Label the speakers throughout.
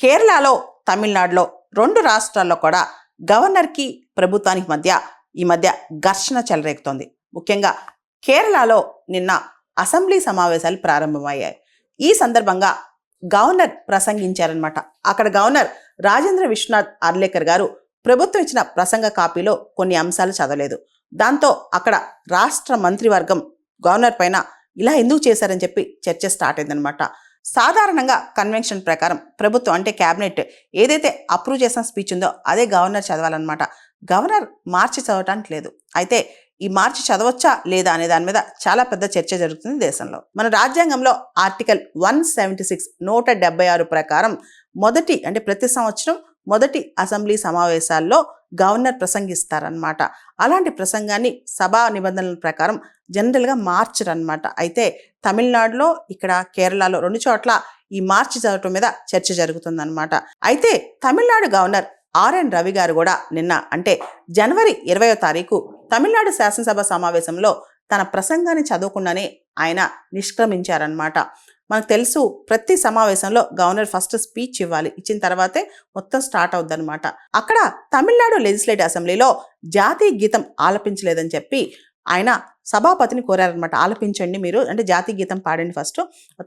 Speaker 1: కేరళలో, తమిళనాడులో 2 రాష్ట్రాల్లో కూడా గవర్నర్కి ప్రభుత్వానికి ఈ మధ్య ఘర్షణ చెలరేగుతోంది. ముఖ్యంగా కేరళలో నిన్న అసెంబ్లీ సమావేశాలు ప్రారంభమయ్యాయి. ఈ సందర్భంగా గవర్నర్ ప్రసంగించారనమాట. అక్కడ గవర్నర్ రాజేంద్ర విశ్వనాథ్ అర్లేకర్ గారు ప్రభుత్వం ఇచ్చిన ప్రసంగ కాపీలో కొన్ని అంశాలు చదవలేదు. దాంతో అక్కడ రాష్ట్ర మంత్రివర్గం గవర్నర్ పైన ఇలా ఎందుకు చేశారని చెప్పి చర్చ స్టార్ట్ అయిందనమాట. సాధారణంగా కన్వెన్షన్ ప్రకారం ప్రభుత్వం అంటే క్యాబినెట్ ఏదైతే అప్రూవ్ చేసిన స్పీచ్ ఉందో అదే గవర్నర్ చదవాలన్నమాట. గవర్నర్ మార్చి చదవటానికి లేదు. అయితే ఈ మార్చి చదవచ్చా లేదా అనే దాని మీద చాలా పెద్ద చర్చ జరుగుతుంది దేశంలో. మన రాజ్యాంగంలో ఆర్టికల్ 176 176 ప్రకారం ప్రతి సంవత్సరం మొదటి అసెంబ్లీ సమావేశాల్లో గవర్నర్ ప్రసంగిస్తారనమాట. అలాంటి ప్రసంగాన్ని సభా నిబంధనల ప్రకారం జనరల్గా మార్చరనమాట. అయితే తమిళనాడులో, ఇక్కడ కేరళలో 2 చోట్ల ఈ మార్చి చదవటం మీద చర్చ జరుగుతుందన్నమాట. అయితే తమిళనాడు గవర్నర్ ఆర్ఎన్ రవి గారు కూడా నిన్న అంటే జనవరి 20వ తారీఖు తమిళనాడు శాసనసభ సమావేశంలో తన ప్రసంగాన్ని చదవకుండానే ఆయన నిష్క్రమించారనమాట. మనకు తెలుసు, ప్రతి సమావేశంలో గవర్నర్ ఫస్ట్ స్పీచ్ ఇవ్వాలి, ఇచ్చిన తర్వాతే మొత్తం స్టార్ట్ అవుద్దనమాట. అక్కడ తమిళనాడు లెజిస్లేటివ్ అసెంబ్లీలో జాతీయ గీతం ఆలపించలేదని చెప్పి ఆయన సభాపతిని కోరారనమాట. ఆలపించండి మీరు, అంటే జాతీయ గీతం పాడండి ఫస్ట్,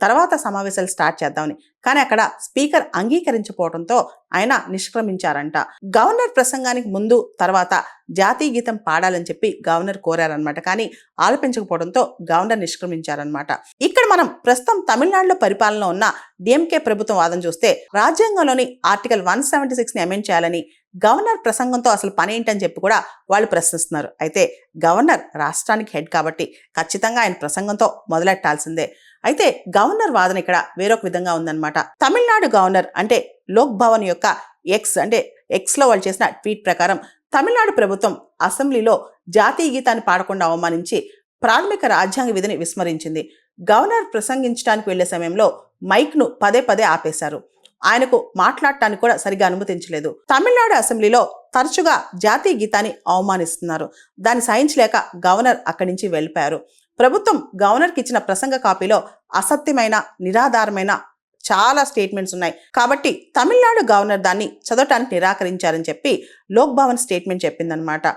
Speaker 1: తర్వాత సమావేశాలు స్టార్ట్ చేద్దామని. కానీ అక్కడ స్పీకర్ అంగీకరించకపోవడంతో ఆయన నిష్క్రమించారంట. గవర్నర్ ప్రసంగానికి ముందు తర్వాత జాతీయ గీతం పాడాలని చెప్పి గవర్నర్ కోరారనమాట. కానీ ఆలపించకపోవడంతో గవర్నర్ నిష్క్రమించారనమాట. ఇక్కడ మనం ప్రస్తుతం తమిళనాడులో పరిపాలన ఉన్న డిఎంకే ప్రభుత్వం వాదన చూస్తే రాజ్యాంగంలోని ఆర్టికల్ 176ని అమెండ్ చేయాలని, గవర్నర్ ప్రసంగంతో అసలు పని ఏంటని చెప్పి కూడా వాళ్ళు ప్రశ్నిస్తున్నారు. అయితే గవర్నర్ రాష్ట్రానికి హెడ్ కాబట్టి ఖచ్చితంగా ఆయన ప్రసంగంతో మొదలెట్టాల్సిందే. అయితే గవర్నర్ వాదన ఇక్కడ వేరొక విధంగా ఉందన్నమాట. తమిళనాడు గవర్నర్ అంటే లోక్ భవన్ యొక్క ఎక్స్లో వాళ్ళు చేసిన ట్వీట్ ప్రకారం తమిళనాడు ప్రభుత్వం అసెంబ్లీలో జాతీయ గీతాన్ని పాడకుండా అవమానించి ప్రాథమిక రాజ్యాంగ విధిని విస్మరించింది. గవర్నర్ ప్రసంగించడానికి వెళ్లే సమయంలో మైక్ను పదే పదే ఆపేశారు. ఆయనకు మాట్లాడటానికి కూడా సరిగా అనుమతించలేదు. తమిళనాడు అసెంబ్లీలో తరచుగా జాతీయ గీతాన్ని అవమానిస్తున్నారు. దాన్ని సహించలేక గవర్నర్ అక్కడి నుంచి వెళ్ళిపోయారు. ప్రభుత్వం గవర్నర్కి ఇచ్చిన ప్రసంగ కాపీలో అసత్యమైన, నిరాధారమైన చాలా స్టేట్మెంట్స్ ఉన్నాయి. కాబట్టి తమిళనాడు గవర్నర్ దాన్ని చదవటానికి నిరాకరించారని చెప్పి లోక్ భవన్ స్టేట్మెంట్ చెప్పిందనమాట.